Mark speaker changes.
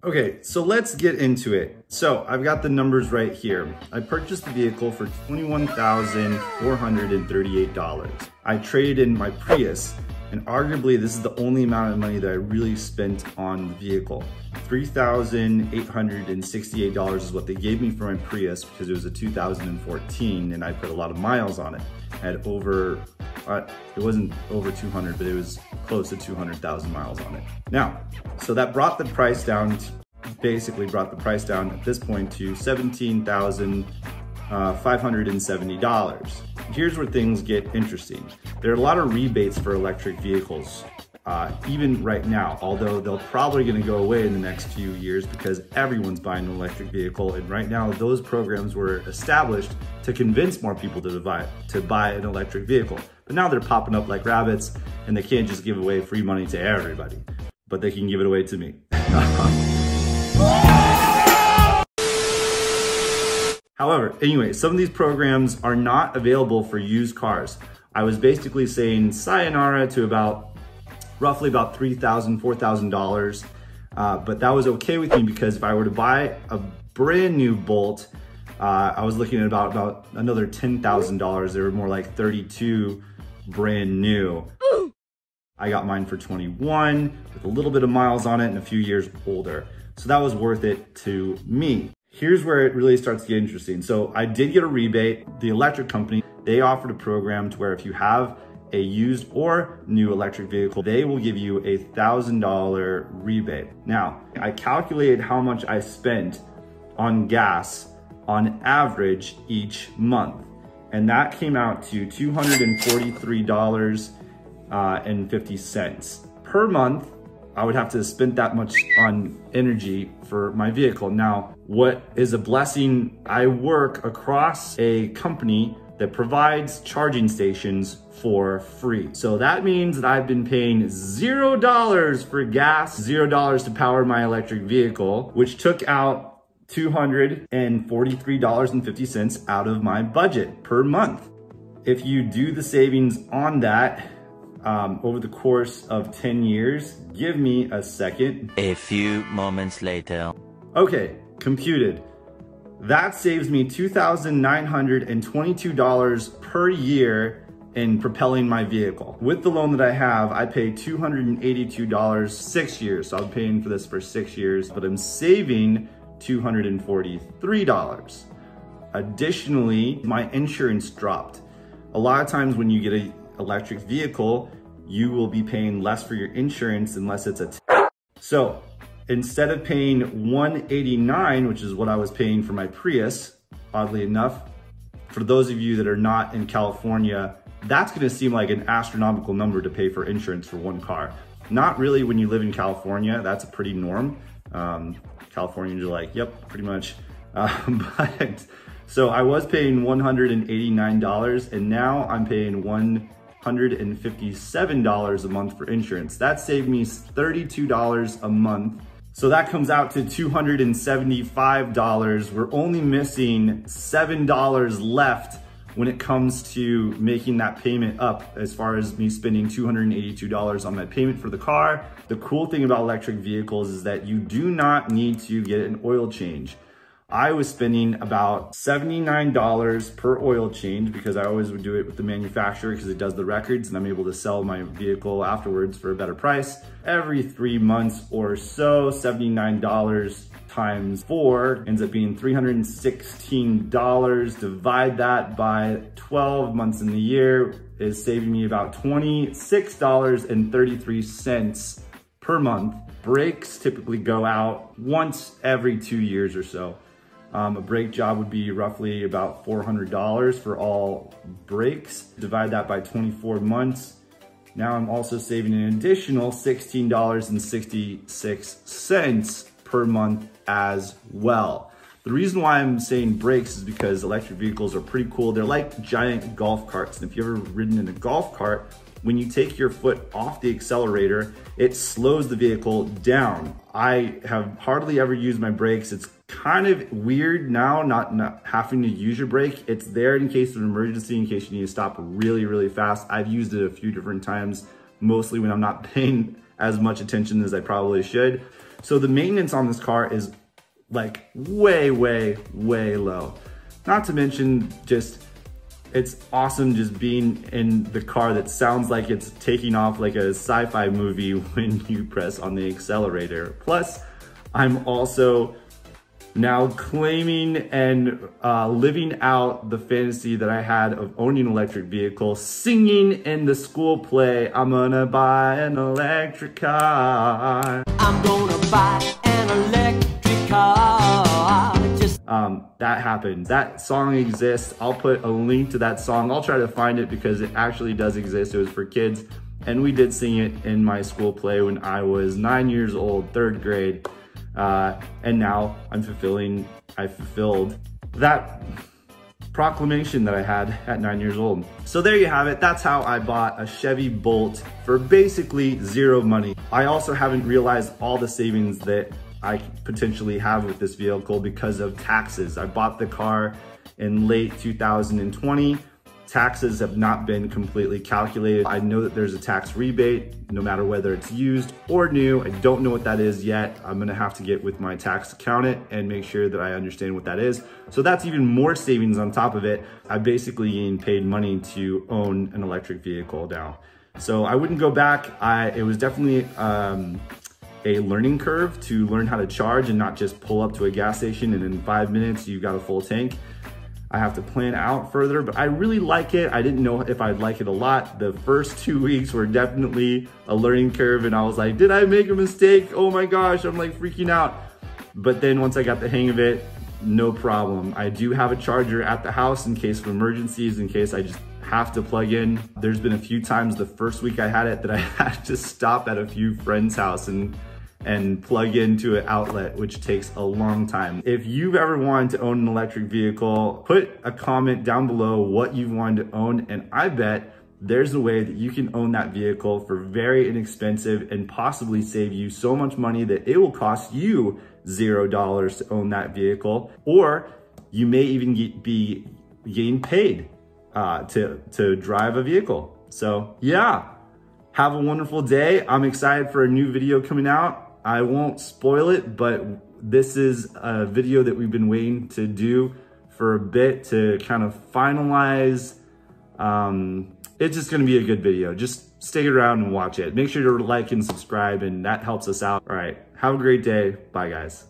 Speaker 1: Okay, so let's get into it. So I've got the numbers right here. I purchased the vehicle for $21,438. I traded in my Prius, and arguably this is the only amount of money that I really spent on the vehicle. $3,868 is what they gave me for my Prius because it was a 2014 and I put a lot of miles on it. I had over, it wasn't over 200, but it was close to 200,000 miles on it. Now, so that brought the price down, basically brought the price down at this point to $17,570. Here's where things get interesting. There are a lot of rebates for electric vehicles, even right now, although they're probably gonna go away in the next few years because everyone's buying an electric vehicle. And right now, those programs were established to convince more people to buy an electric vehicle. But now they're popping up like rabbits and they can't just give away free money to everybody, but they can give it away to me. However, anyway, some of these programs are not available for used cars. I was basically saying sayonara to roughly about $3,000, $4,000. But that was okay with me because if I were to buy a brand new Bolt, I was looking at about another $10,000. They were more like 32 brand new. I got mine for 21 with a little bit of miles on it and a few years older. So that was worth it to me. Here's where it really starts to get interesting. So I did get a rebate. The electric company, they offered a program to where if you have a used or new electric vehicle, they will give you a $1,000 rebate. Now, I calculated how much I spent on gas on average each month. And that came out to $243.50 per month. I would have to spend that much on energy for my vehicle. Now, what is a blessing, I work across a company that provides charging stations for free. So that means that I've been paying $0 for gas, $0 to power my electric vehicle, which took out $243.50 out of my budget per month. If you do the savings on that, over the course of 10 years, give me a second.
Speaker 2: A few moments later.
Speaker 1: Okay, computed. That saves me $2,922 per year in propelling my vehicle. With the loan that I have, I pay $282 6 years. So I'm paying for this for 6 years, but I'm saving $243. Additionally, my insurance dropped. A lot of times when you get an electric vehicle, you will be paying less for your insurance unless it's so instead of paying $189, which is what I was paying for my Prius, oddly enough, for those of you that are not in California, that's gonna seem like an astronomical number to pay for insurance for one car. Not really when you live in California, that's a pretty norm. Californians are like, yep, pretty much. But so I was paying $189 and now I'm paying $157 a month for insurance. That saved me $32 a month. So that comes out to $275. We're only missing $7 left when it comes to making that payment up as far as me spending $282 on my payment for the car. The cool thing about electric vehicles is that you do not need to get an oil change. I was spending about $79 per oil change because I always would do it with the manufacturer because it does the records and I'm able to sell my vehicle afterwards for a better price. Every 3 months or so, $79 times 4 ends up being $316. Divide that by 12 months in the year is saving me about $26.33 per month. Brakes typically go out once every 2 years or so. A brake job would be roughly about $400 for all brakes. Divide that by 24 months. Now I'm also saving an additional $16.66 per month as well. The reason why I'm saying brakes is because electric vehicles are pretty cool. They're like giant golf carts. And if you've ever ridden in a golf cart, when you take your foot off the accelerator, it slows the vehicle down. I have hardly ever used my brakes. It's kind of weird now not having to use your brake. It's there in case of an emergency, in case you need to stop really, really fast. I've used it a few different times, mostly when I'm not paying as much attention as I probably should. So the maintenance on this car is like way, way, way low. Not to mention just, it's awesome just being in the car that sounds like it's taking off like a sci-fi movie when you press on the accelerator. Plus, I'm also now claiming and living out the fantasy that I had of owning an electric vehicle, singing in the school play, I'm gonna buy an electric car.
Speaker 3: I'm gonna buy an electric car.
Speaker 1: That happened. That song exists. I'll put a link to that song. I'll try to find it because it actually does exist. It was for kids, and we did sing it in my school play when I was 9 years old, 3rd grade. And now I fulfilled that proclamation that I had at 9 years old. So there you have it. That's how I bought a Chevy Bolt for basically zero money. I also haven't realized all the savings that I potentially have with this vehicle because of taxes. I bought the car in late 2020. Taxes have not been completely calculated. I know that there's a tax rebate, no matter whether it's used or new. I don't know what that is yet. I'm gonna have to get with my tax accountant and make sure that I understand what that is. So that's even more savings on top of it. I basically getting paid money to own an electric vehicle now. So I wouldn't go back. It was definitely a learning curve to learn how to charge and not just pull up to a gas station and in 5 minutes you've got a full tank. I have to plan out further, but I really like it. I didn't know if I'd like it a lot. The first 2 weeks were definitely a learning curve, and I was like, did I make a mistake? Oh my gosh, I'm like freaking out. But then once I got the hang of it, no problem. I do have a charger at the house in case of emergencies, in case I just have to plug in. There's been a few times the first week I had it that I had to stop at a few friends' house and plug into an outlet, which takes a long time. If you've ever wanted to own an electric vehicle, put a comment down below what you've wanted to own, and I bet there's a way that you can own that vehicle for very inexpensive and possibly save you so much money that it will cost you $0 to own that vehicle, or you may even be getting paid to drive a vehicle. So yeah, have a wonderful day. I'm excited for a new video coming out. I won't spoil it, but this is a video that we've been waiting to do for a bit to kind of finalize. It's just gonna be a good video. Just stick around and watch it. Make sure to like and subscribe, and that helps us out. All right, have a great day. Bye guys.